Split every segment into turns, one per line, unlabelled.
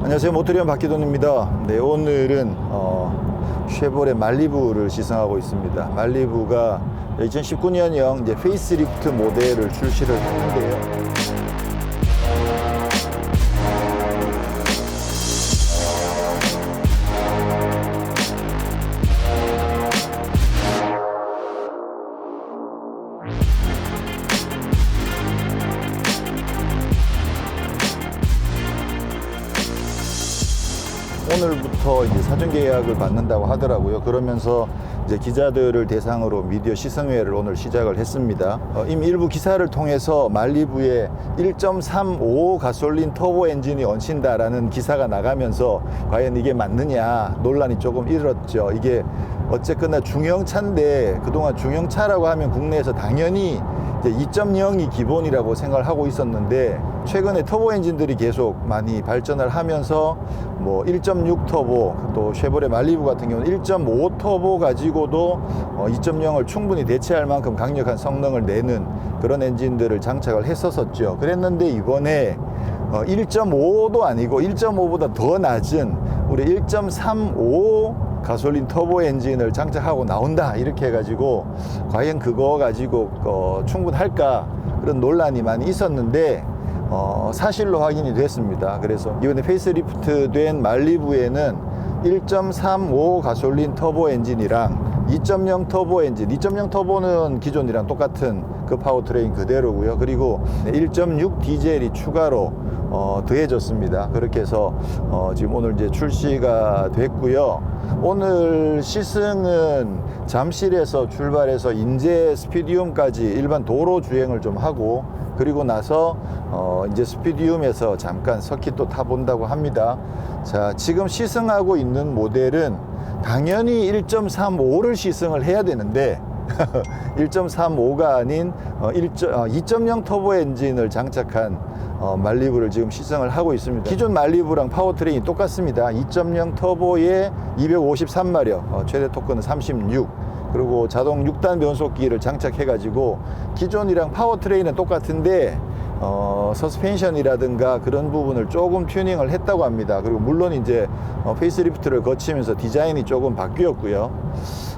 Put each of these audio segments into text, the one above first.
안녕하세요, 모토리언 박기돈입니다. 네, 오늘은 쉐보레 말리부를 시승하고 있습니다. 말리부가 2019년형 이제 페이스리프트 모델을 출시를 했는데요. 오늘부터 이제 사전 계약을 받는다고 하더라고요. 그러면서 이제 기자들을 대상으로 미디어 시승회를 오늘 시작을 했습니다. 이미 일부 기사를 통해서 말리부에 1.35 가솔린 터보 엔진이 얹힌다라는 기사가 나가면서 과연 이게 맞느냐 논란이 조금 일었죠. 이게 어쨌거나 중형차인데 그동안 중형차라고 하면 국내에서 당연히 2.0이 기본이라고 생각을 하고 있었는데 최근에 터보 엔진들이 계속 많이 발전을 하면서 뭐 1.6 터보, 또 쉐보레 말리부 같은 경우는 1.5 터보 가지고도 2.0을 충분히 대체할 만큼 강력한 성능을 내는 그런 엔진들을 장착을 했었었죠. 그랬는데 이번에 1.5도 아니고 1.5보다 더 낮은 우리 1.35 가솔린 터보 엔진을 장착하고 나온다 이렇게 해가지고 과연 그거 가지고 충분할까 그런 논란이 많이 있었는데 사실로 확인이 됐습니다. 그래서 이번에 페이스리프트 된 말리부에는 1.35 가솔린 터보 엔진이랑 2.0 터보 엔진, 2.0 터보는 기존이랑 똑같은 그 파워트레인 그대로고요. 그리고 1.6 디젤이 추가로 더해졌습니다. 그렇게 해서 지금 오늘 이제 출시가 됐고요. 오늘 시승은 잠실에서 출발해서 인제 스피디움까지 일반 도로 주행을 좀 하고 그리고 나서 이제 스피디움에서 잠깐 서킷도 타본다고 합니다. 자, 지금 시승하고 있는 모델은 당연히 1.35를 시승을 해야 되는데 1.35가 아닌 2.0 터보 엔진을 장착한 말리부를 지금 시승을 하고 있습니다. 기존 말리부랑 파워트레인이 똑같습니다. 2.0 터보에 253마력, 최대 토크는 36, 그리고 자동 6단 변속기를 장착해 가지고 기존이랑 파워트레인은 똑같은데 서스펜션이라든가 그런 부분을 조금 튜닝을 했다고 합니다. 그리고 물론 이제 페이스리프트를 거치면서 디자인이 조금 바뀌었고요.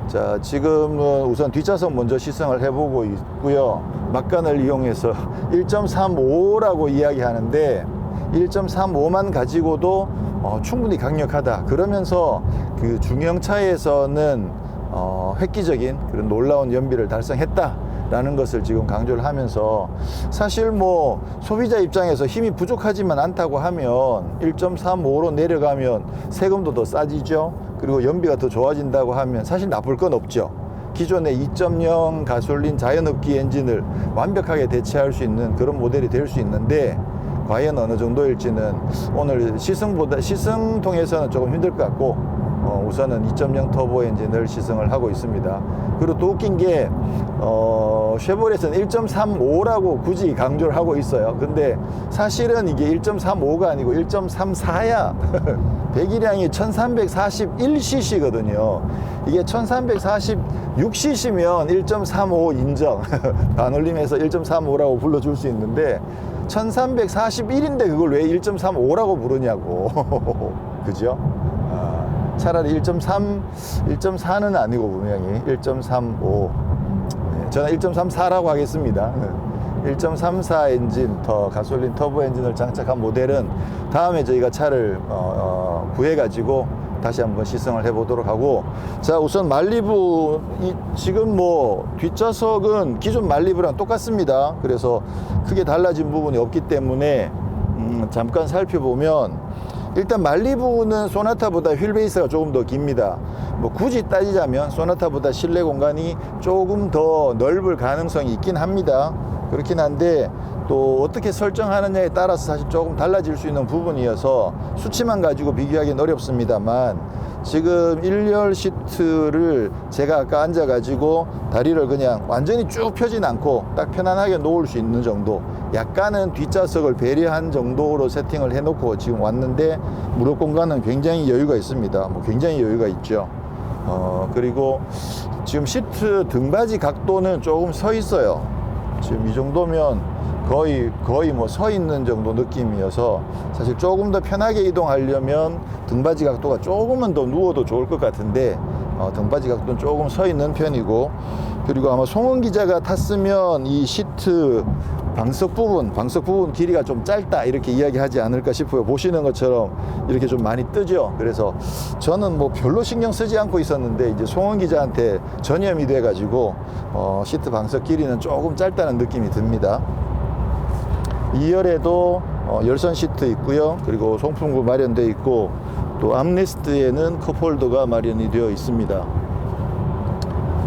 자, 지금은 우선 뒷좌석 먼저 시승을 해보고 있고요. 막간을 이용해서 1.35라고 이야기하는데 1.35만 가지고도 충분히 강력하다. 그러면서 그 중형차에서는 획기적인 그런 놀라운 연비를 달성했다라는 것을 지금 강조를 하면서 사실 뭐 소비자 입장에서 힘이 부족하지만 않다고 하면 1.35로 내려가면 세금도 더 싸지죠. 그리고 연비가 더 좋아진다고 하면 사실 나쁠 건 없죠. 기존의 2.0 가솔린 자연흡기 엔진을 완벽하게 대체할 수 있는 그런 모델이 될 수 있는데 과연 어느 정도일지는 오늘 시승 통해서는 조금 힘들 것 같고 우선은 2.0 터보 엔진을 시승을 하고 있습니다. 그리고 또 웃긴 게 쉐보레에서는 1.35라고 굳이 강조를 하고 있어요. 근데 사실은 이게 1.35가 아니고 1.34야. 배기량이 1341cc거든요. 이게 1346cc면 1.35 인정. 반올림해서 1.35라고 불러줄 수 있는데 1341인데 그걸 왜 1.35라고 부르냐고. 그죠? 차라리 1.4는 아니고 분명히 1.35. 저는 1.34라고 하겠습니다. 1.34 엔진 가솔린 터보 엔진을 장착한 모델은 다음에 저희가 차를 구해가지고 다시 한번 시승을 해보도록 하고, 자, 우선 말리부 지금 뭐 뒷좌석은 기존 말리부랑 똑같습니다. 그래서 크게 달라진 부분이 없기 때문에 잠깐 살펴보면 일단 말리부는 소나타보다 휠베이스가 조금 더 깁니다. 뭐 굳이 따지자면 소나타보다 실내 공간이 조금 더 넓을 가능성이 있긴 합니다. 그렇긴 한데 또 어떻게 설정하느냐에 따라서 사실 조금 달라질 수 있는 부분이어서 수치만 가지고 비교하기는 어렵습니다만 지금 1열 시트를 제가 아까 앉아가지고 다리를 그냥 완전히 쭉 펴진 않고 딱 편안하게 놓을 수 있는 정도, 약간은 뒷좌석을 배려한 정도로 세팅을 해놓고 지금 왔는데 무릎 공간은 굉장히 여유가 있습니다. 뭐 굉장히 여유가 있죠. 그리고 지금 시트 등받이 각도는 조금 서 있어요. 지금 이 정도면 거의 뭐 서 있는 정도 느낌이어서 사실 조금 더 편하게 이동하려면 등받이 각도가 조금은 더 누워도 좋을 것 같은데 등받이 각도는 조금 서 있는 편이고, 그리고 아마 송은 기자가 탔으면 이 시트 방석 부분 길이가 좀 짧다 이렇게 이야기하지 않을까 싶어요. 보시는 것처럼 이렇게 좀 많이 뜨죠. 그래서 저는 뭐 별로 신경 쓰지 않고 있었는데 이제 송은 기자한테 전염이 돼 가지고 시트 방석 길이는 조금 짧다는 느낌이 듭니다. 2열에도 열선 시트 있고요. 그리고 송풍구 마련되어 있고, 또 암레스트에는 컵홀더가 마련이 되어 있습니다.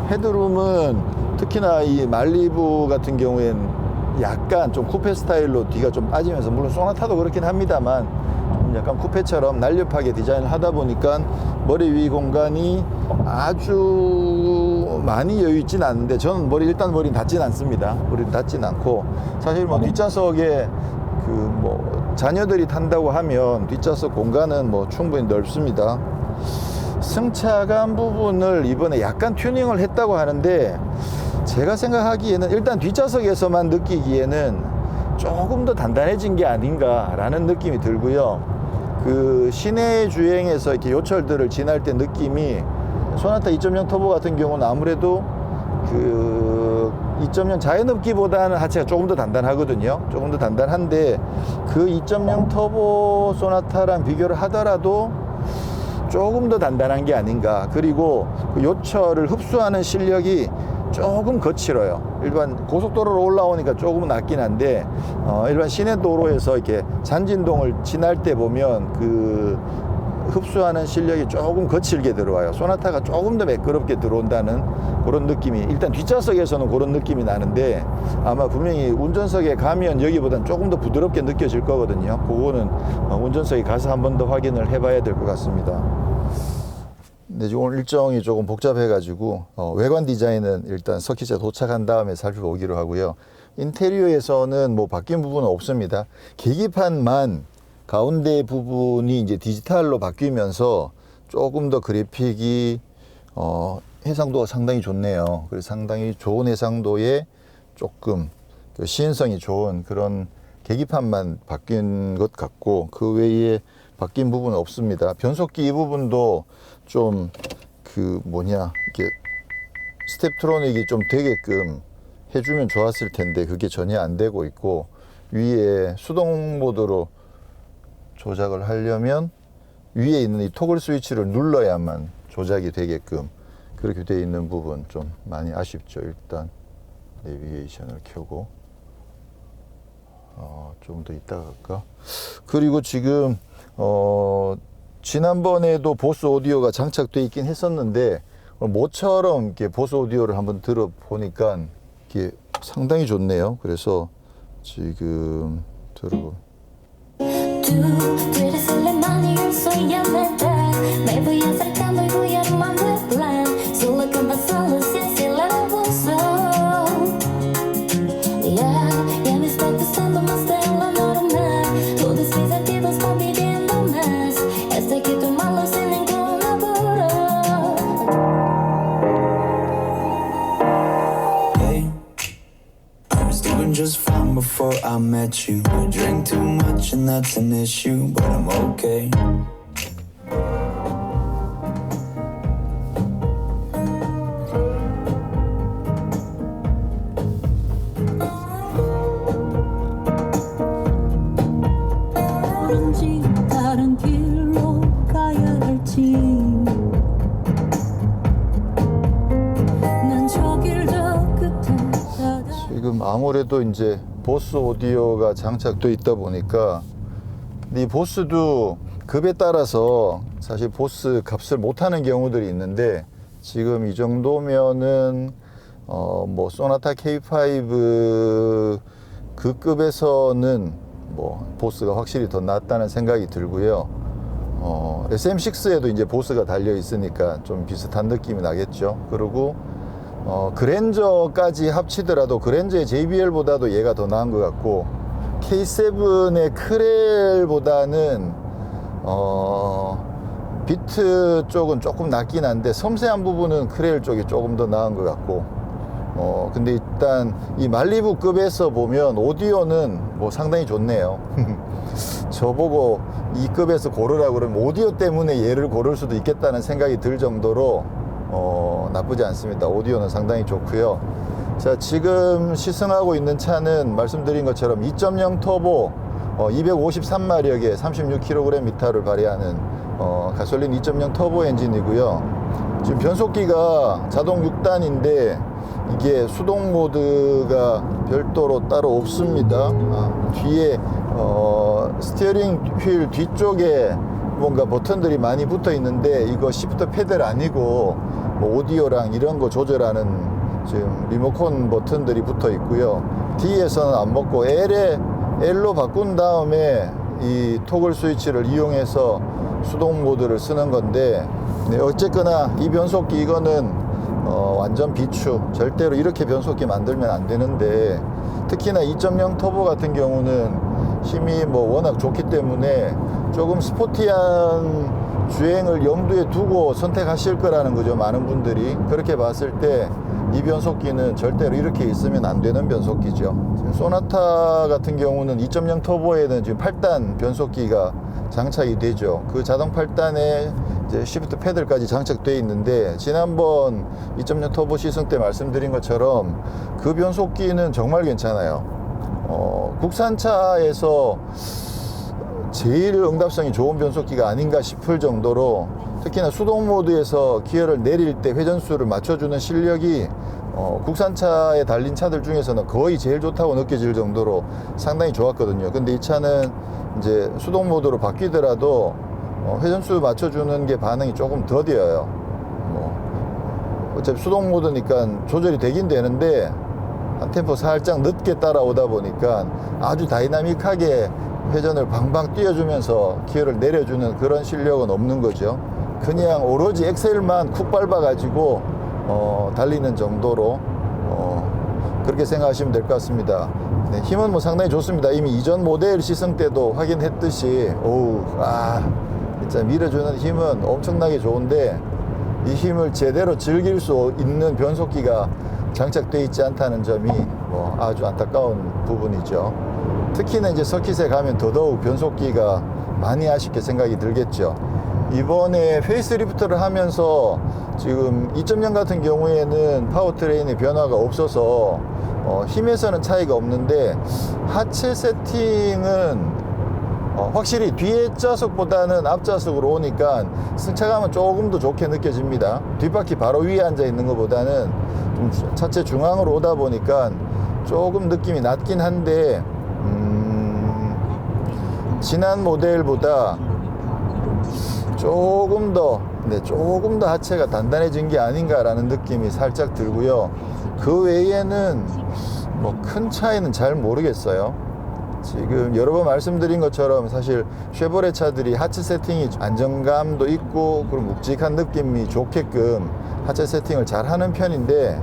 헤드룸은 특히나 이 말리부 같은 경우엔 약간 좀 쿠페 스타일로 뒤가 좀 빠지면서, 물론 소나타도 그렇긴 합니다만 좀 약간 쿠페처럼 날렵하게 디자인을 하다 보니까 머리 위 공간이 아주 많이 여유 있진 않은데, 저는 일단 머리는 닿진 않습니다. 머리는 닿진 않고, 사실 뭐 뒷좌석에 자녀들이 탄다고 하면 뒷좌석 공간은 뭐 충분히 넓습니다. 승차감 부분을 이번에 약간 튜닝을 했다고 하는데, 제가 생각하기에는 일단 뒷좌석에서만 느끼기에는 조금 더 단단해진 게 아닌가라는 느낌이 들고요. 그 시내 주행에서 이렇게 요철들을 지날 때 느낌이, 소나타 2.0 터보 같은 경우는 아무래도 그 2.0 자연흡기보다는 하체가 조금 더 단단하거든요. 조금 더 단단한데, 그 2.0 터보 소나타랑 비교를 하더라도 조금 더 단단한 게 아닌가. 그리고 그 요철을 흡수하는 실력이 조금 거칠어요. 일반 고속도로로 올라오니까 조금은 낫긴 한데, 일반 시내 도로에서 이렇게 잔진동을 지날 때 보면 그 흡수하는 실력이 조금 거칠게 들어와요. 소나타가 조금 더 매끄럽게 들어온다는 그런 느낌이, 일단 뒷좌석에서는 그런 느낌이 나는데, 아마 분명히 운전석에 가면 여기보다는 조금 더 부드럽게 느껴질 거거든요. 그거는 운전석에 가서 한 번 더 확인을 해봐야 될 것 같습니다. 네, 오늘 일정이 조금 복잡해가지고 외관 디자인은 일단 서킷에 도착한 다음에 살펴보기로 하고요. 인테리어에서는 뭐 바뀐 부분은 없습니다. 계기판만 가운데 부분이 이제 디지털로 바뀌면서 조금 더 그래픽이 해상도가 상당히 좋네요. 그래서 상당히 좋은 해상도에 조금 시인성이 좋은 그런 계기판만 바뀐 것 같고, 그 외에 바뀐 부분은 없습니다. 변속기 이 부분도 좀 이렇게 스텝트로닉이 좀 되게끔 해주면 좋았을 텐데 그게 전혀 안 되고 있고, 위에 수동 모드로 조작을 하려면 위에 있는 이 토글 스위치를 눌러야만 조작이 되게끔 그렇게 되어 있는 부분 좀 많이 아쉽죠. 일단 내비게이션을 켜고 좀 더 이따가 갈까? 그리고 지금 지난번에도 보스 오디오가 장착되어 있긴 했었는데, 모처럼 이렇게 보스 오디오를 한번 들어보니까 이게 상당히 좋네요. 그래서 지금 들어보.
Just fine before I met you. I drink too much and that's an issue, but I'm okay.
왠지 다른 길로 가야 할지 난 저 길 저 끝에
지금 아무래도 이제 보스 오디오가 장착되어 있다 보니까, 이 보스도 급에 따라서 사실 보스 값을 못하는 경우들이 있는데, 지금 이 정도면은 뭐 소나타 K5 그 급에서는 뭐 보스가 확실히 더 낫다는 생각이 들고요. SM6에도 이제 보스가 달려 있으니까 좀 비슷한 느낌이 나겠죠. 그리고 그랜저까지 합치더라도 그랜저의 JBL보다도 얘가 더 나은 것 같고, K7의 크렐보다는 비트 쪽은 조금 낫긴 한데 섬세한 부분은 크렐 쪽이 조금 더 나은 것 같고, 근데 일단 이 말리부급에서 보면 오디오는 뭐 상당히 좋네요. 저보고 이 급에서 고르라 그러면 오디오 때문에 얘를 고를 수도 있겠다는 생각이 들 정도로 나쁘지 않습니다. 오디오는 상당히 좋고요. 자, 지금 시승하고 있는 차는 말씀드린 것처럼 2.0 터보 253마력에 36kgm를 발휘하는 가솔린 2.0 터보 엔진이고요. 지금 변속기가 자동 6단인데 이게 수동 모드가 별도로 따로 없습니다. 뒤에 스티어링 휠 뒤쪽에 뭔가 버튼들이 많이 붙어 있는데 이거 시프트 패드가 아니고 뭐 오디오랑 이런 거 조절하는 지금 리모컨 버튼들이 붙어 있고요. D에서는 안 먹고 L로 바꾼 다음에 이 토글 스위치를 이용해서 수동 모드를 쓰는 건데, 네, 어쨌거나 이 변속기 이거는 완전 비추. 절대로 이렇게 변속기 만들면 안 되는데, 특히나 2.0 터보 같은 경우는 힘이 뭐 워낙 좋기 때문에 조금 스포티한 주행을 염두에 두고 선택하실 거라는 거죠. 많은 분들이. 그렇게 봤을 때 이 변속기는 절대로 이렇게 있으면 안 되는 변속기죠. 소나타 같은 경우는 2.0 터보에는 지금 8단 변속기가 장착이 되죠. 그 자동 8단에 이제 시프트 패들까지 장착되어 있는데, 지난번 2.0 터보 시승 때 말씀드린 것처럼 그 변속기는 정말 괜찮아요. 국산차에서 제일 응답성이 좋은 변속기가 아닌가 싶을 정도로, 특히나 수동 모드에서 기어를 내릴 때 회전수를 맞춰주는 실력이 국산차에 달린 차들 중에서는 거의 제일 좋다고 느껴질 정도로 상당히 좋았거든요. 근데 이 차는 이제 수동 모드로 바뀌더라도 회전수 맞춰주는 게 반응이 조금 더뎌요. 어차피 수동 모드니까 조절이 되긴 되는데 한 템포 살짝 늦게 따라오다 보니까 아주 다이나믹하게 회전을 방방 띄워주면서 기어를 내려주는 그런 실력은 없는 거죠. 그냥 오로지 엑셀만 쿡 밟아가지고 달리는 정도로 그렇게 생각하시면 될 것 같습니다. 네, 힘은 뭐 상당히 좋습니다. 이미 이전 모델 시승 때도 확인했듯이 진짜 밀어주는 힘은 엄청나게 좋은데, 이 힘을 제대로 즐길 수 있는 변속기가 장착되어 있지 않다는 점이 뭐 아주 안타까운 부분이죠. 특히나 이제 서킷에 가면 더더욱 변속기가 많이 아쉽게 생각이 들겠죠. 이번에 페이스리프트를 하면서 지금 2.0 같은 경우에는 파워트레인의 변화가 없어서 힘에서는 차이가 없는데, 하체 세팅은 확실히 뒤에 좌석보다는 앞좌석으로 오니까 승차감은 조금 더 좋게 느껴집니다. 뒷바퀴 바로 위에 앉아 있는 것보다는 좀 차체 중앙으로 오다 보니까 조금 느낌이 낮긴 한데, 지난 모델보다 조금 더 하체가 단단해진 게 아닌가라는 느낌이 살짝 들고요. 그 외에는 뭐 큰 차이는 잘 모르겠어요. 지금 여러 번 말씀드린 것처럼 사실 쉐보레 차들이 하체 세팅이 안정감도 있고 그리고 묵직한 느낌이 좋게끔 하체 세팅을 잘 하는 편인데,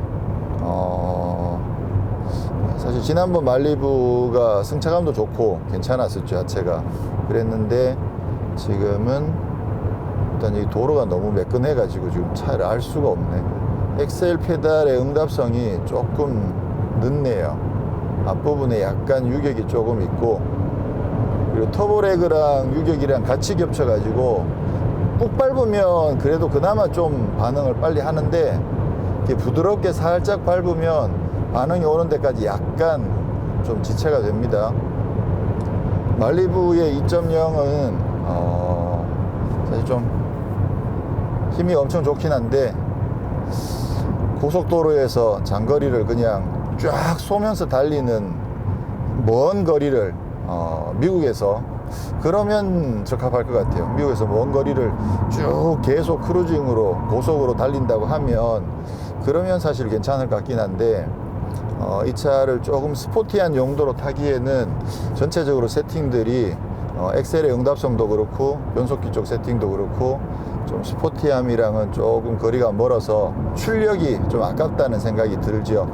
사실 지난번 말리부가 승차감도 좋고 괜찮았었죠. 하체가 그랬는데, 지금은 일단 이 도로가 너무 매끈해 가지고 지금 차를 알 수가 없네. 엑셀 페달의 응답성이 조금 늦네요. 앞부분에 약간 유격이 조금 있고, 그리고 터보레그랑 유격이랑 같이 겹쳐 가지고 꾹 밟으면 그래도 그나마 좀 반응을 빨리 하는데, 이렇게 부드럽게 살짝 밟으면 반응이 오는 데까지 약간 좀 지체가 됩니다. 말리부의 2.0은 사실 좀 힘이 엄청 좋긴 한데, 고속도로에서 장거리를 그냥 쫙 쏘면서 달리는 먼 거리를 미국에서 그러면 적합할 것 같아요. 미국에서 먼 거리를 쭉 계속 크루징으로 고속으로 달린다고 하면 그러면 사실 괜찮을 것 같긴 한데, 이 차를 조금 스포티한 용도로 타기에는 전체적으로 세팅들이 엑셀의 응답성도 그렇고 변속기 쪽 세팅도 그렇고 좀 스포티함이랑은 조금 거리가 멀어서 출력이 좀 아깝다는 생각이 들죠.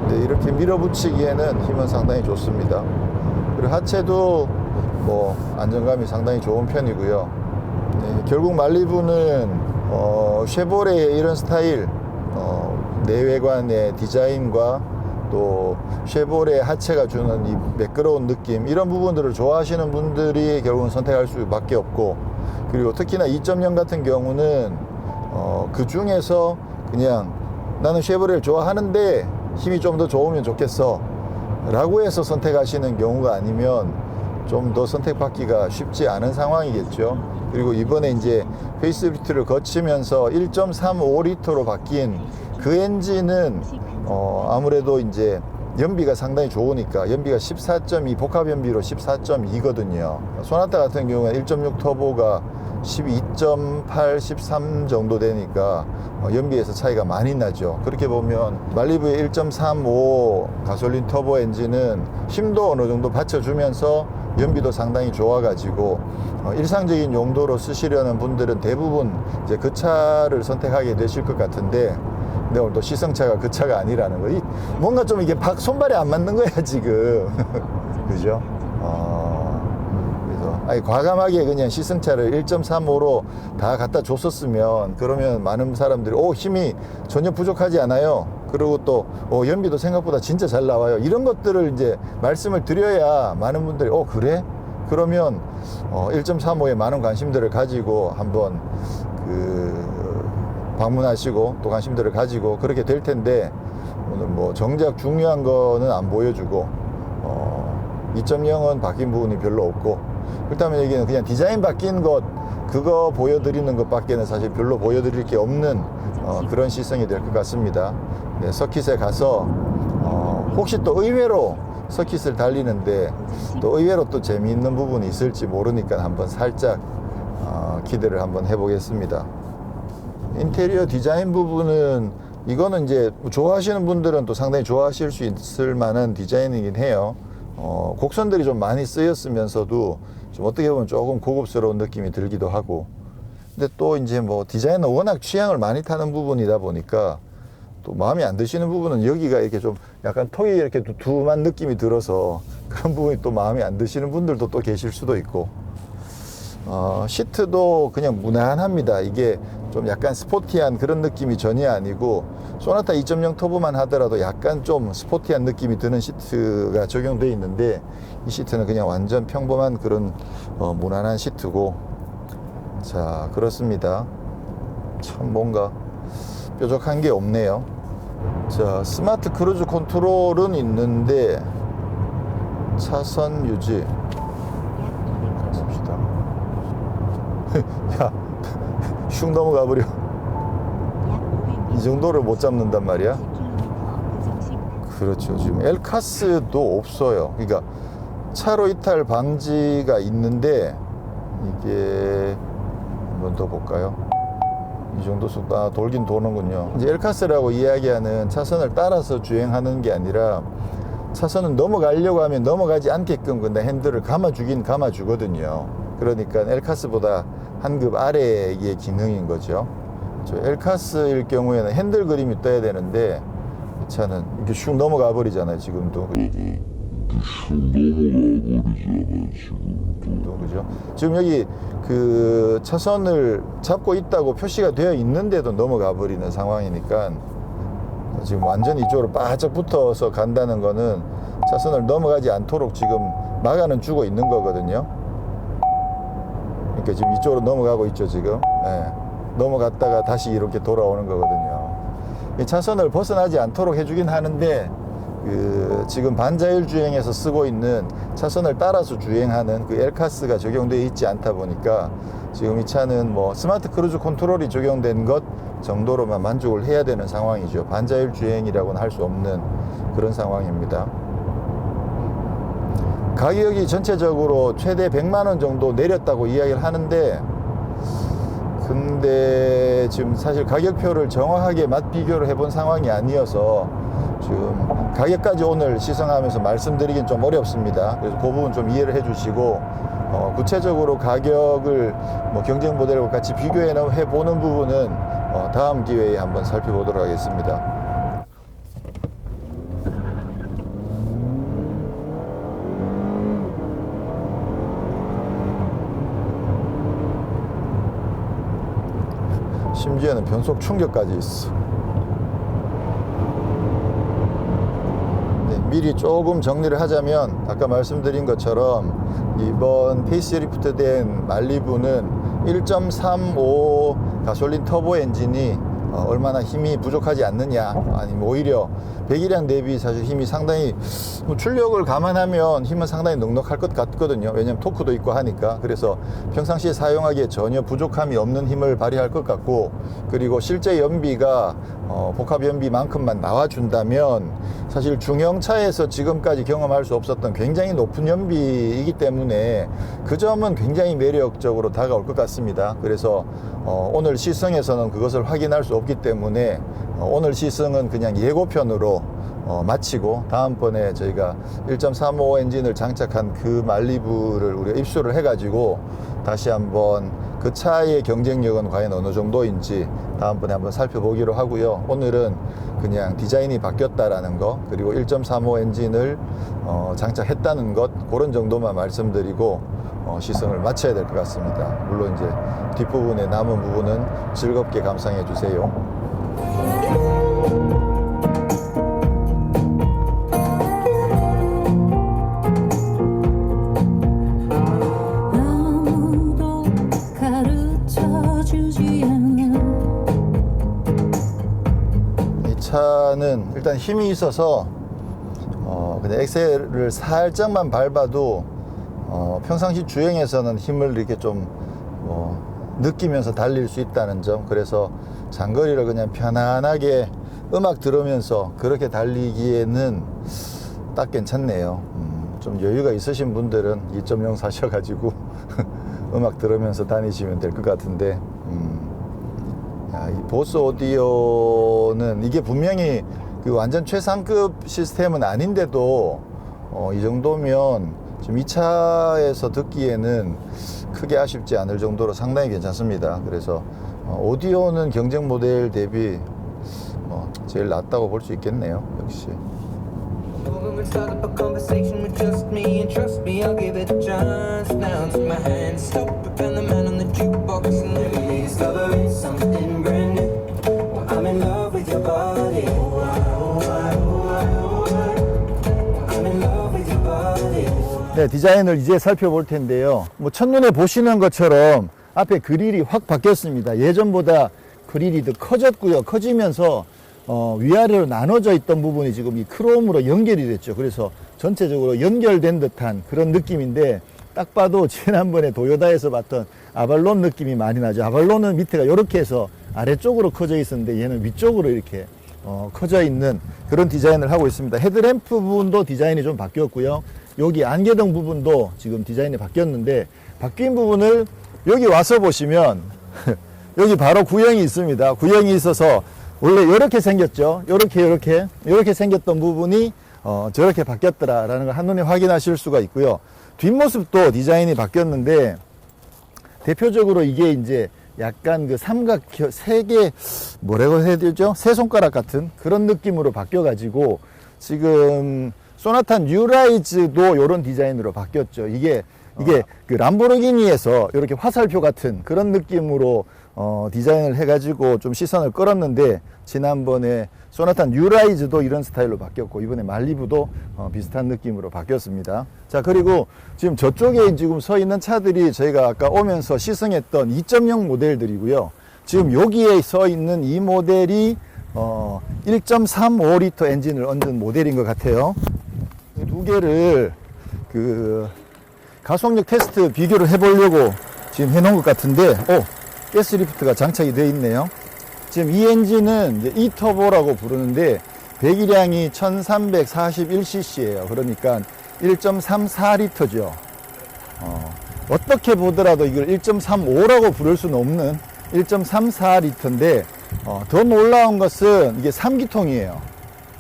근데 이렇게 밀어붙이기에는 힘은 상당히 좋습니다. 그리고 하체도 뭐 안정감이 상당히 좋은 편이고요. 네, 결국 말리부는 쉐보레의 이런 스타일, 내외관의 디자인과 또 쉐보레 하체가 주는 이 매끄러운 느낌, 이런 부분들을 좋아하시는 분들이 결국은 선택할 수밖에 없고, 그리고 특히나 2.0 같은 경우는 그 중에서 그냥 나는 쉐보레를 좋아하는데 힘이 좀 더 좋으면 좋겠어 라고 해서 선택하시는 경우가 아니면 좀 더 선택받기가 쉽지 않은 상황이겠죠. 그리고 이번에 이제 페이스리프트를 거치면서 1.35L로 바뀐 그 엔진은 아무래도 이제 연비가 상당히 좋으니까, 연비가 14.2, 복합 연비로 14.2거든요. 소나타 같은 경우는 1.6 터보가 12.8, 13 정도 되니까 연비에서 차이가 많이 나죠. 그렇게 보면 말리부의 1.35 가솔린 터보 엔진은 힘도 어느 정도 받쳐주면서 연비도 상당히 좋아가지고 일상적인 용도로 쓰시려는 분들은 대부분 이제 그 차를 선택하게 되실 것 같은데, 근데 오늘 또 시승차가 그 차가 아니라는 거, 뭔가 좀 이게 손발이 안 맞는 거야 지금. 그죠? 그래서 아니, 과감하게 그냥 시승차를 1.35로 다 갖다 줬었으면, 그러면 많은 사람들이 힘이 전혀 부족하지 않아요, 그리고 또 연비도 생각보다 진짜 잘 나와요, 이런 것들을 이제 말씀을 드려야 많은 분들이 그래? 그러면 1.35에 많은 관심들을 가지고 한번 방문하시고 또 관심들을 가지고 그렇게 될 텐데, 오늘 뭐 정작 중요한 거는 안 보여주고 2.0은 바뀐 부분이 별로 없고, 그렇다면 여기는 그냥 디자인 바뀐 것 그거 보여드리는 것밖에는 사실 별로 보여드릴 게 없는 그런 시승이 될 것 같습니다. 네, 서킷에 가서 혹시 또 의외로 서킷을 달리는데 또 의외로 또 재미있는 부분이 있을지 모르니까 한번 살짝 기대를 한번 해보겠습니다. 인테리어 디자인 부분은 이거는 이제 좋아하시는 분들은 또 상당히 좋아하실 수 있을 만한 디자인이긴 해요. 곡선들이 좀 많이 쓰였으면서도 좀 어떻게 보면 조금 고급스러운 느낌이 들기도 하고, 근데 또 이제 뭐 디자인은 워낙 취향을 많이 타는 부분이다 보니까 또 마음에 안 드시는 부분은 여기가 이렇게 좀 약간 통이 이렇게 두툼한 느낌이 들어서 그런 부분이 또 마음에 안 드시는 분들도 또 계실 수도 있고, 시트도 그냥 무난합니다. 이게 좀 약간 스포티한 그런 느낌이 전혀 아니고, 소나타 2.0 터보만 하더라도 약간 좀 스포티한 느낌이 드는 시트가 적용되어 있는데, 이 시트는 그냥 완전 평범한 그런 무난한 시트고, 자, 그렇습니다. 참 뭔가 뾰족한 게 없네요. 자, 스마트 크루즈 컨트롤은 있는데 차선 유지 야, 슝 넘어가 버려. 이 정도를 못 잡는단 말이야. 그렇죠. 지금 엘카스도 없어요. 그러니까 차로 이탈 방지가 있는데, 이게 한번 더 볼까요? 이 정도 속도 돌긴 도는군요. 이제 엘카스라고 이야기하는 차선을 따라서 주행하는 게 아니라 차선을 넘어가려고 하면 넘어가지 않게끔 근데 핸들을 감아주긴 감아주거든요. 그러니까 엘카스보다 한 급 아래의 기능인 거죠. 저 엘카스일 경우에는 핸들 그림이 떠야 되는데, 이 차는 이렇게 슉 넘어가 버리잖아요, 지금도. 그죠? 지금 여기 그 차선을 잡고 있다고 표시가 되어 있는데도 넘어가 버리는 상황이니까, 지금 완전히 이쪽으로 바짝 붙어서 간다는 거는 차선을 넘어가지 않도록 지금 막아는 주고 있는 거거든요. 그러니까 지금 이쪽으로 넘어가고 있죠, 지금. 네. 넘어갔다가 다시 이렇게 돌아오는 거거든요. 이 차선을 벗어나지 않도록 해주긴 하는데, 지금 반자율 주행에서 쓰고 있는 차선을 따라서 주행하는 그 엘카스가 적용되어 있지 않다 보니까 지금 이 차는 뭐 스마트 크루즈 컨트롤이 적용된 것 정도로만 만족을 해야 되는 상황이죠. 반자율 주행이라고는 할 수 없는 그런 상황입니다. 가격이 전체적으로 최대 100만 원 정도 내렸다고 이야기를 하는데, 근데 지금 사실 가격표를 정확하게 맛 비교를 해본 상황이 아니어서 지금 가격까지 오늘 시승하면서 말씀드리긴 좀 어렵습니다. 그래서 그 부분 좀 이해를 해주시고, 구체적으로 가격을 뭐 경쟁 모델과 같이 비교해 보는 부분은 다음 기회에 한번 살펴보도록 하겠습니다. 심지어는 변속 충격까지 있어. 미리 조금 정리를 하자면 아까 말씀드린 것처럼 이번 페이스리프트된 말리부는 1.35 가솔린 터보 엔진이 얼마나 힘이 부족하지 않느냐, 아니면 오히려 배기량 대비 사실 힘이 상당히 출력을 감안하면 힘은 상당히 넉넉할 것 같거든요. 왜냐면 토크도 있고 하니까. 그래서 평상시에 사용하기에 전혀 부족함이 없는 힘을 발휘할 것 같고, 그리고 실제 연비가 복합 연비만큼만 나와준다면 사실 중형차에서 지금까지 경험할 수 없었던 굉장히 높은 연비이기 때문에 그 점은 굉장히 매력적으로 다가올 것 같습니다. 그래서 오늘 시승에서는 그것을 확인할 수 없기 때문에 오늘 시승은 그냥 예고편으로 마치고, 다음번에 저희가 1.35 엔진을 장착한 그 말리부를 우리가 입수를 해가지고 다시 한번 그 차의 경쟁력은 과연 어느 정도인지 다음번에 한번 살펴보기로 하고요. 오늘은 그냥 디자인이 바뀌었다라는 거, 그리고 1.35 엔진을 장착했다는 것, 그런 정도만 말씀드리고 시승을 마쳐야 될 것 같습니다. 물론 이제 뒷부분의 남은 부분은 즐겁게 감상해 주세요.
아무도 가르쳐주지 않아.
이 차는 일단 힘이 있어서 그냥 엑셀을 살짝만 밟아도 평상시 주행에서는 힘을 이렇게 좀 느끼면서 달릴 수 있다는 점, 그래서 장거리를 그냥 편안하게 음악 들으면서 그렇게 달리기에는 딱 괜찮네요. 좀 여유가 있으신 분들은 2.0 사셔가지고 음악 들으면서 다니시면 될 것 같은데, 야, 이 보스 오디오는 이게 분명히 그 완전 최상급 시스템은 아닌데도 이 정도면 지금 이 차에서 듣기에는 크게 아쉽지 않을 정도로 상당히 괜찮습니다. 그래서 오디오는 경쟁 모델 대비 제일 낫다고 볼 수 있겠네요. 역시.
When we start up a conversation with just me, and trust me, I'll give it a chance. Now take my hand, stop it, and the man on the jukebox, and let me discover something brand new. Well, I'm in love with your body. Oh, I'm in love with your body.
네, 디자인을 이제 살펴볼 텐데요. 뭐 첫눈에 보시는 것처럼 앞에 그릴이 확 바뀌었습니다. 예전보다 그릴이 더 커졌고요. 커지면서 위아래로 나눠져 있던 부분이 지금 이 크롬으로 연결이 됐죠. 그래서 전체적으로 연결된 듯한 그런 느낌인데, 딱 봐도 지난번에 도요다에서 봤던 아발론 느낌이 많이 나죠. 아발론은 밑에가 이렇게 해서 아래쪽으로 커져 있었는데 얘는 위쪽으로 이렇게 커져 있는 그런 디자인을 하고 있습니다. 헤드램프 부분도 디자인이 좀 바뀌었고요. 여기 안개등 부분도 지금 디자인이 바뀌었는데, 바뀐 부분을 여기 와서 보시면 여기 바로 구형이 있습니다. 구형이 있어서 원래 이렇게 생겼죠. 이렇게 생겼던 부분이 저렇게 바뀌었더라라는 걸 한눈에 확인하실 수가 있고요. 뒷모습도 디자인이 바뀌었는데, 대표적으로 이게 이제 약간 그 삼각형, 세 개, 뭐라고 해야 되죠? 세 손가락 같은 그런 느낌으로 바뀌어가지고, 지금 소나타 뉴라이즈도 이런 디자인으로 바뀌었죠. 이게 그 람보르기니에서 이렇게 화살표 같은 그런 느낌으로 디자인을 해가지고 좀 시선을 끌었는데, 지난번에 소나타 뉴라이즈도 이런 스타일로 바뀌었고, 이번에 말리부도 비슷한 느낌으로 바뀌었습니다. 자, 그리고 지금 저쪽에 지금 서 있는 차들이 저희가 아까 오면서 시승했던 2.0 모델들이고요. 지금 여기에 서 있는 이 모델이 1.35L 엔진을 얹은 모델인 것 같아요. 이 두 개를 그 가속력 테스트 비교를 해보려고 지금 해놓은 것 같은데, 가스 리프트가 장착이 되어 있네요. 지금 이 엔진은 이제 E터보라고 부르는데 배기량이 1341cc예요. 그러니까 1.34L죠. 어떻게 보더라도 이걸 1.35라고 부를 수는 없는 1.34L인데, 더 놀라운 것은 이게 3기통이에요.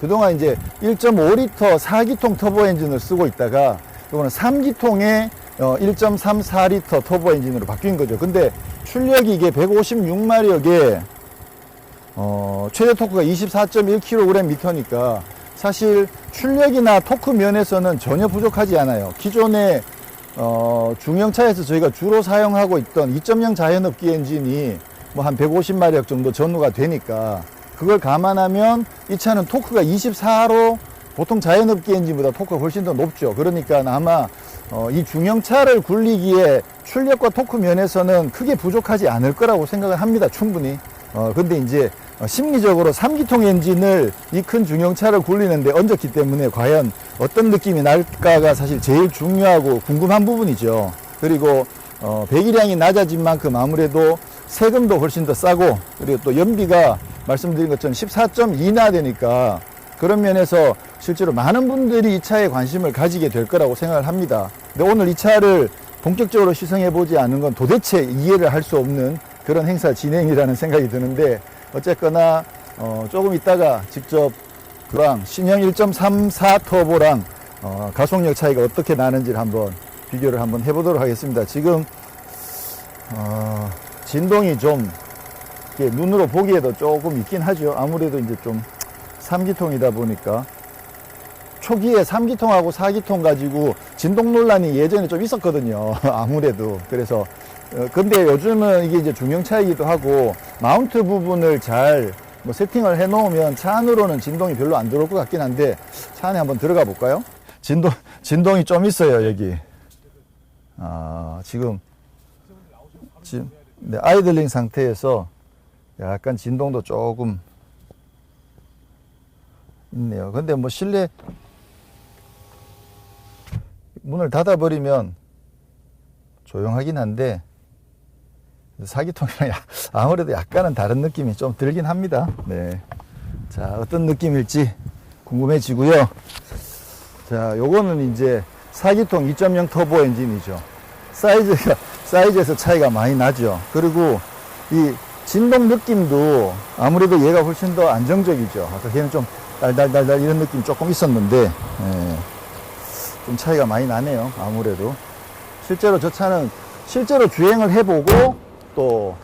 그동안 이제 1.5L 4기통 터보 엔진을 쓰고 있다가 이거는 3기통의 1.34L 터보 엔진으로 바뀐 거죠. 근데 출력이 이게 156마력에 최대 토크가 24.1kgm니까 사실 출력이나 토크 면에서는 전혀 부족하지 않아요. 기존의 중형차에서 저희가 주로 사용하고 있던 2.0 자연흡기 엔진이 뭐 한 150마력 정도 전후가 되니까, 그걸 감안하면 이 차는 토크가 24로 보통 자연흡기 엔진보다 토크가 훨씬 더 높죠. 그러니까 아마 이 중형차를 굴리기에 출력과 토크 면에서는 크게 부족하지 않을 거라고 생각을 합니다. 충분히. 근데 이제 심리적으로 3기통 엔진을 이 큰 중형차를 굴리는데 얹었기 때문에 과연 어떤 느낌이 날까가 사실 제일 중요하고 궁금한 부분이죠. 그리고 배기량이 낮아진 만큼 아무래도 세금도 훨씬 더 싸고, 그리고 또 연비가 말씀드린 것처럼 14.2나 되니까 그런 면에서 실제로 많은 분들이 이 차에 관심을 가지게 될 거라고 생각을 합니다. 근데 오늘 이 차를 본격적으로 시승해 보지 않은 건 도대체 이해를 할 수 없는 그런 행사 진행이라는 생각이 드는데, 어쨌거나 조금 있다가 직접 그랑 신형 1.34 터보랑 가속력 차이가 어떻게 나는지를 한번 비교를 한번 해보도록 하겠습니다. 지금 진동이 좀 이렇게 눈으로 보기에도 조금 있긴 하죠. 아무래도 이제 좀 3기통이다 보니까 초기에 3기통하고 4기통 가지고 진동 논란이 예전에 좀 있었거든요. 아무래도. 그래서 근데 요즘은 이게 이제 중형차이기도 하고 마운트 부분을 잘 뭐 세팅을 해 놓으면 차 안으로는 진동이 별로 안 들어올 것 같긴 한데, 차 안에 한번 들어가 볼까요? 진동이 좀 있어요, 여기. 지금 네, 아이들링 상태에서 약간 진동도 조금 있네요. 근데 뭐 실내 문을 닫아버리면 조용하긴 한데 4기통이랑 아무래도 약간은 다른 느낌이 좀 들긴 합니다. 네. 자, 어떤 느낌일지 궁금해지고요. 자, 요거는 이제 4기통 2.0 터보 엔진이죠. 사이즈에서 차이가 많이 나죠. 그리고 이 진동 느낌도 아무래도 얘가 훨씬 더 안정적이죠. 아까 걔는 좀 달달달달 이런 느낌이 조금 있었는데, 좀 차이가 많이 나네요. 아무래도. 실제로 저 차는 실제로 주행을 해보고 또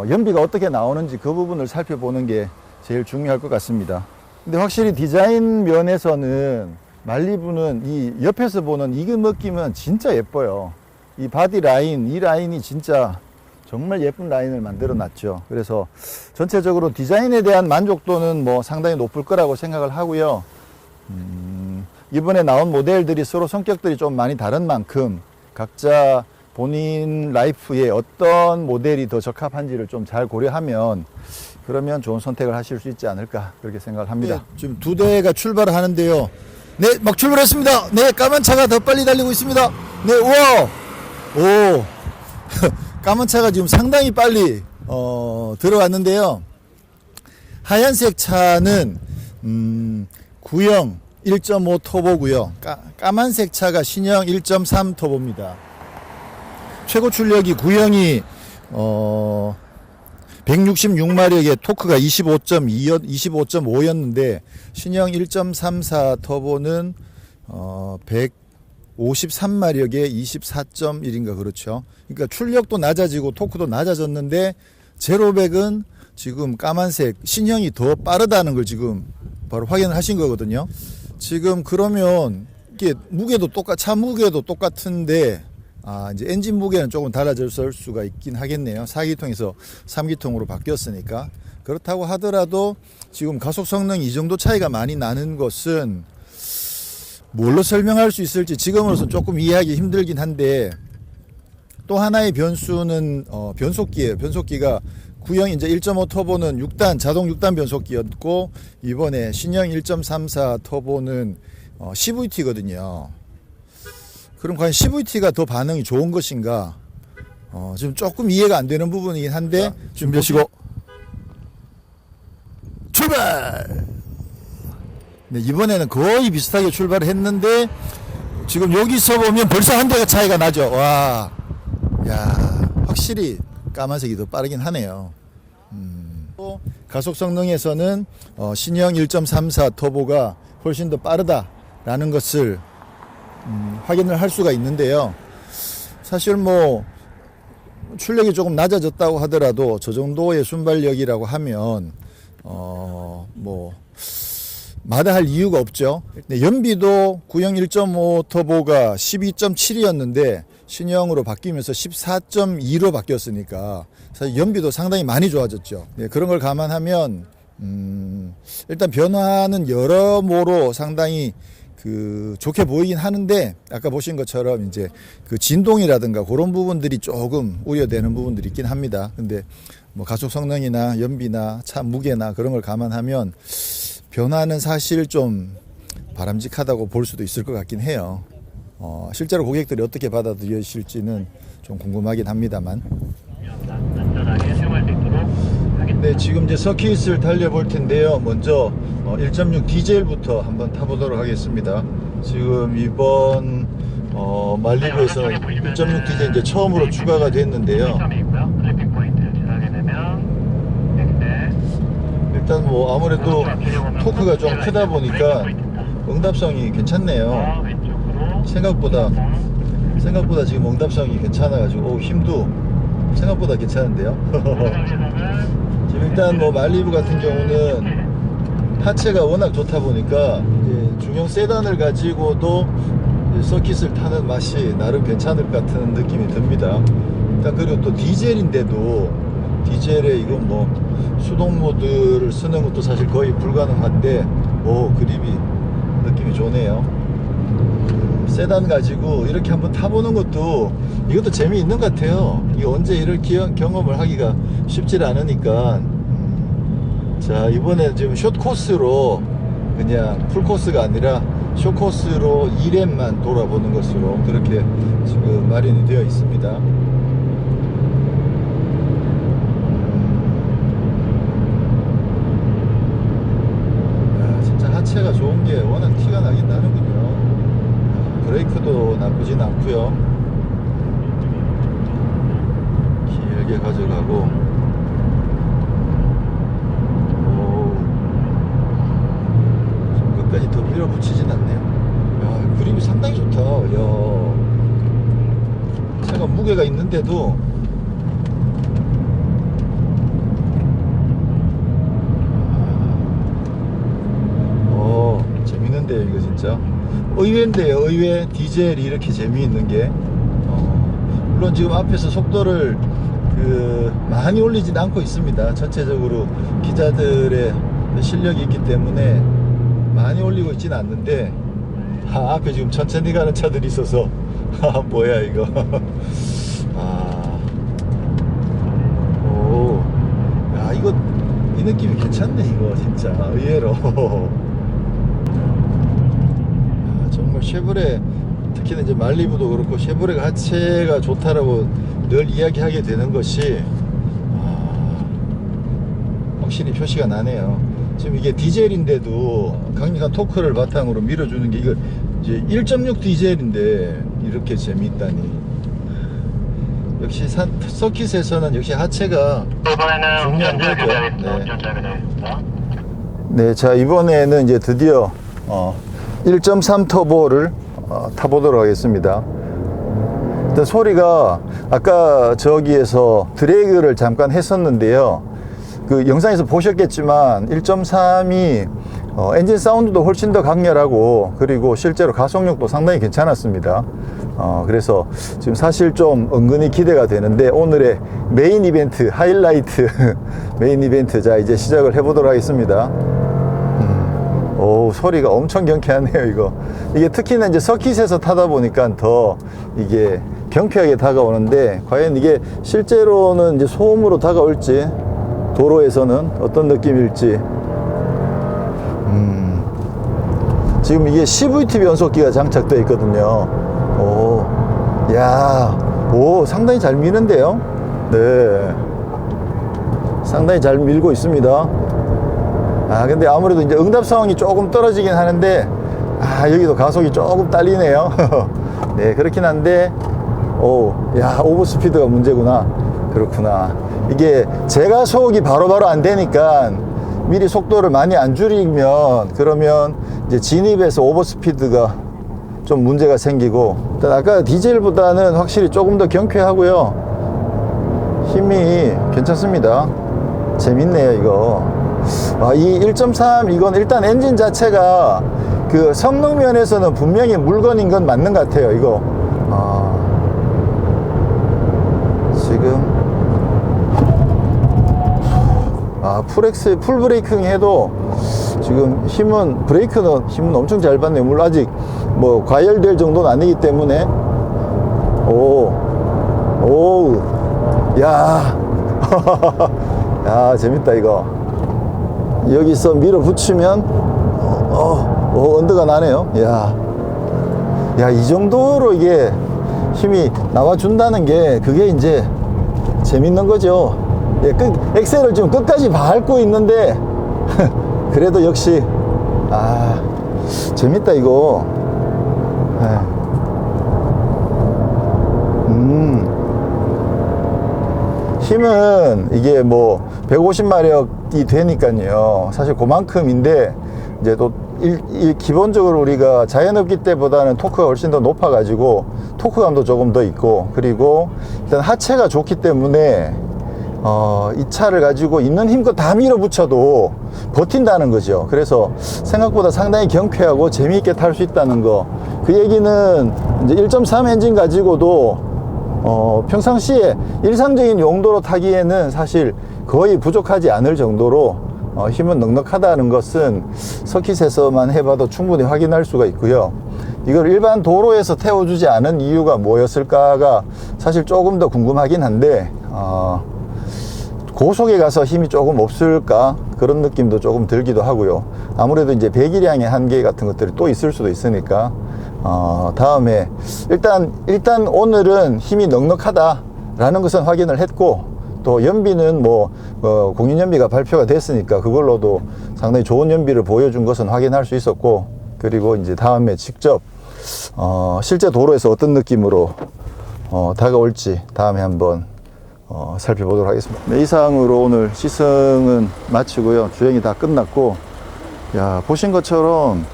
연비가 어떻게 나오는지 그 부분을 살펴보는 게 제일 중요할 것 같습니다. 근데 확실히 디자인 면에서는 말리부는 이 옆에서 보는 이 느낌은 진짜 예뻐요. 이 바디 라인, 이 라인이 진짜 정말 예쁜 라인을 만들어 놨죠. 그래서 전체적으로 디자인에 대한 만족도는 뭐 상당히 높을 거라고 생각을 하고요. 이번에 나온 모델들이 서로 성격들이 좀 많이 다른 만큼 각자 본인 라이프에 어떤 모델이 더 적합한지를 좀 잘 고려하면 그러면 좋은 선택을 하실 수 있지 않을까 그렇게 생각을 합니다. 네, 지금 두 대가 출발을 하는데요. 네, 막 출발했습니다. 네, 까만 차가 더 빨리 달리고 있습니다. 네, 우와! 오! 까만 차가 지금 상당히 빨리 들어왔는데요. 하얀색 차는 구형 1.5 터보고요. 까만색 차가 신형 1.3 터보입니다. 최고 출력이 구형이 166마력에 토크가 25.5였는데 신형 1.34 터보는 153마력에 24.1인가 그렇죠. 그러니까 출력도 낮아지고 토크도 낮아졌는데 제로백은 지금 까만색 신형이 더 빠르다는 걸 지금 바로 확인을 하신 거거든요. 지금 그러면 이게 무게도 차 무게도 똑같은데 이제 엔진 무게는 조금 달라졌을 수가 있긴 하겠네요. 4기통에서 3기통으로 바뀌었으니까. 그렇다고 하더라도 지금 가속 성능이 이 정도 차이가 많이 나는 것은 뭘로 설명할 수 있을지 지금으로서는 조금 이해하기 힘들긴 한데, 또 하나의 변수는 변속기예요. 변속기가 구형 이제 1.5 터보는 자동 6단 변속기였고, 이번에 신형 1.34 터보는 CVT거든요. 그럼 과연 CVT가 더 반응이 좋은 것인가? 지금 조금 이해가 안 되는 부분이긴 한데, 준비하시고 출발! 네, 이번에는 거의 비슷하게 출발을 했는데, 지금 여기서 보면 벌써 한 대가 차이가 나죠. 와, 야, 확실히 까만색이 더 빠르긴 하네요. 또 가속 성능에서는 신형 1.34 터보가 훨씬 더 빠르다라는 것을 확인을 할 수가 있는데요. 사실 뭐 출력이 조금 낮아졌다고 하더라도 저 정도의 순발력이라고 하면 뭐 마다할 이유가 없죠. 연비도 구형 1.5 터보가 12.7이었는데 신형으로 바뀌면서 14.2로 바뀌었으니까 사실 연비도 상당히 많이 좋아졌죠. 네, 그런 걸 감안하면 일단 변화는 여러모로 상당히 좋게 보이긴 하는데, 아까 보신 것처럼 이제 진동이라든가 그런 부분들이 조금 우려되는 부분들이 있긴 합니다. 근데 뭐 가속 성능이나 연비나 차 무게나 그런 걸 감안하면 변화는 사실 좀 바람직하다고 볼 수도 있을 것 같긴 해요. 실제로 고객들이 어떻게 받아들이실지는 좀 궁금하긴 합니다만. 네, 지금 이제 서킷을 달려볼 텐데요. 먼저 1.6 디젤부터 한번 타보도록 하겠습니다. 지금 이번 말리부에서 1.6 디젤 이제 처음으로 추가가 됐는데요. 일단 뭐 아무래도 토크가 좀 크다 보니까 응답성이 괜찮네요. 생각보다 지금 응답성이 괜찮아가지고 힘도 생각보다 괜찮은데요. 지금 일단 뭐 말리부 같은 경우는 하체가 워낙 좋다 보니까 이제 중형 세단을 가지고도 서킷을 타는 맛이 나름 괜찮을 것 같은 느낌이 듭니다. 일단 그리고 또 디젤인데도 디젤에 이건 뭐 수동 모드를 쓰는 것도 사실 거의 불가능한데 그립이 느낌이 좋네요. 세단 가지고 이렇게 한번 타보는 것도 이것도 재미있는 것 같아요. 이게 언제 이렇게 경험을 하기가 쉽지 않으니까. 자, 이번에 지금 숏코스로 그냥 풀코스가 아니라 숏코스로 2랩만 돌아보는 것으로 그렇게 지금 마련이 되어 있습니다. 진짜 하체가 좋은 게 워낙 티가 나긴 나는군요. 브레이크도 나쁘진 않고요. 길게 가져가고 좀 끝까지 더 밀어붙이진 않네요. 그립이 상당히 좋다. 차가 무게가 있는데도 재밌는데요 이거 진짜. 의외인데요, 의외. 디젤이 이렇게 재미있는 게 물론 지금 앞에서 속도를 많이 올리진 않고 있습니다. 전체적으로 기자들의 실력이 있기 때문에 많이 올리고 있지는 않는데 앞에 지금 천천히 가는 차들이 있어서 뭐야 이거. 이거 이 느낌이 괜찮네 이거 진짜 의외로. 정말 쉐보레, 특히나 이제 말리부도 그렇고 쉐보레가 하체가 좋다라고 늘 이야기하게 되는 것이 확실히 표시가 나네요. 지금 이게 디젤인데도 강력한 토크를 바탕으로 밀어주는 게 이거 이제 1.6 디젤인데 이렇게 재미있다니. 역시 서킷에서는 역시 하체가 중요한 거죠. 네, 자 이번에는 이제 드디어 1.3 터보를 타보도록 하겠습니다. 일단 소리가 아까 저기에서 드래그를 잠깐 했었는데요. 그 영상에서 보셨겠지만 1.3이 엔진 사운드도 훨씬 더 강렬하고 그리고 실제로 가속력도 상당히 괜찮았습니다. 그래서 지금 사실 좀 은근히 기대가 되는데 오늘의 메인 이벤트 하이라이트 메인 이벤트 자 이제 시작을 해보도록 하겠습니다. 오, 소리가 엄청 경쾌하네요 이거. 이게 특히나 이제 서킷에서 타다 보니까 더 이게 경쾌하게 다가오는데 과연 이게 실제로는 이제 소음으로 다가올지 도로에서는 어떤 느낌일지. 지금 이게 CVT 변속기가 장착되어 있거든요. 상당히 잘 미는데요. 네, 상당히 잘 밀고 있습니다. 근데 아무래도 이제 응답성이 조금 떨어지긴 하는데 여기도 가속이 조금 딸리네요. 네, 그렇긴 한데 오버스피드가 문제구나. 그렇구나. 이게 제가속이 바로바로 안 되니까 미리 속도를 많이 안 줄이면 그러면 이제 진입에서 오버스피드가 좀 문제가 생기고, 일단 아까 디젤보다는 확실히 조금 더 경쾌하고요. 힘이 괜찮습니다. 재밌네요 이거. 이 1.3 이건 일단 엔진 자체가 그 성능 면에서는 분명히 물건인 건 맞는 것 같아요 이거. 지금 야, 풀 브레이킹 해도 지금 브레이크는 힘은 엄청 잘 받네요. 물론 아직 뭐 과열될 정도는 아니기 때문에. 야. 야, 재밌다, 이거. 여기서 밀어붙이면, 언더가 나네요. 야, 이 정도로 이게 힘이 나와준다는 게, 그게 이제 재밌는 거죠. 예, 엑셀을 지금 끝까지 밟고 있는데, 그래도 역시, 재밌다, 이거. 힘은 이게 뭐 150마력이 되니까요. 사실 그만큼인데, 이제 또 기본적으로 우리가 자연흡기 때보다는 토크가 훨씬 더 높아가지고 토크감도 조금 더 있고, 그리고 일단 하체가 좋기 때문에 이 차를 가지고 있는 힘껏 다 밀어붙여도 버틴다는 거죠. 그래서 생각보다 상당히 경쾌하고 재미있게 탈 수 있다는 거. 그 얘기는 이제 1.3 엔진 가지고도 평상시에 일상적인 용도로 타기에는 사실 거의 부족하지 않을 정도로 힘은 넉넉하다는 것은 서킷에서만 해봐도 충분히 확인할 수가 있고요. 이걸 일반 도로에서 태워주지 않은 이유가 뭐였을까가 사실 조금 더 궁금하긴 한데, 고속에 가서 힘이 조금 없을까, 그런 느낌도 조금 들기도 하고요. 아무래도 이제 배기량의 한계 같은 것들이 또 있을 수도 있으니까, 다음에 일단 오늘은 힘이 넉넉하다 라는 것은 확인을 했고, 또 연비는 공인연비가 발표가 됐으니까 그걸로도 상당히 좋은 연비를 보여준 것은 확인할 수 있었고, 그리고 이제 다음에 직접 실제 도로에서 어떤 느낌으로 다가올지 다음에 한번 살펴보도록 하겠습니다. 네, 이상으로 오늘 시승은 마치고요. 주행이 다 끝났고, 야, 보신 것처럼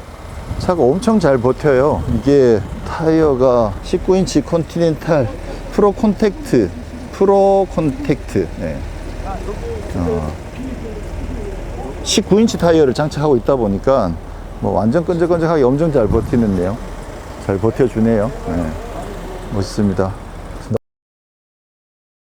차가 엄청 잘 버텨요. 이게 타이어가 19인치 컨티넨탈 프로 콘택트. 네. 19인치 타이어를 장착하고 있다 보니까 뭐 완전 끈적끈적하게 엄청 잘 버티는데요. 잘 버텨주네요. 네. 멋있습니다.